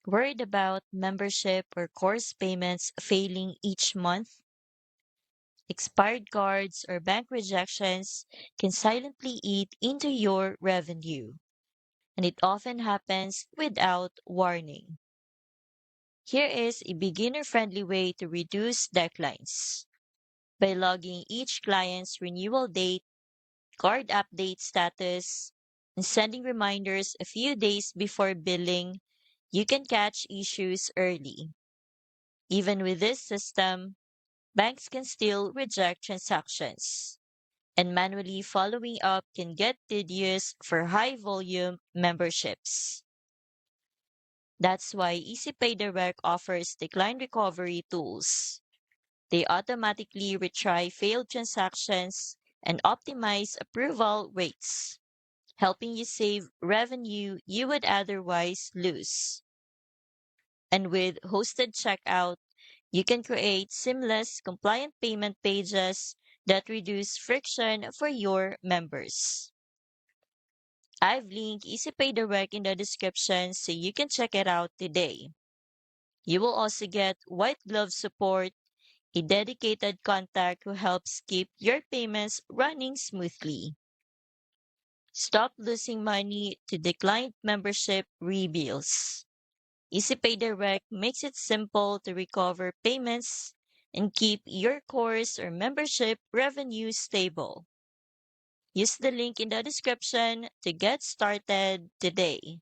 Worried about membership or course payments failing each month? Expired cards or bank rejections can silently eat into your revenue, and it often happens without warning. Here is a beginner-friendly way to reduce declines. By logging each client's renewal date, card update status, and sending reminders a few days before billing, you can catch issues early. Even with this system, banks can still reject transactions, and manually following up can get tedious for high volume memberships. That's why EasyPay Direct offers decline recovery tools. They automatically retry failed transactions and optimize approval rates, helping you save revenue you would otherwise lose. And with hosted checkout, you can create seamless, compliant payment pages that reduce friction for your members. I've linked EasyPay Direct in the description so you can check it out today. You will also get white glove support, a dedicated contact who helps keep your payments running smoothly. Stop losing money to declined membership rebills. EasyPay Direct makes it simple to recover payments and keep your course or membership revenue stable. Use the link in the description to get started today.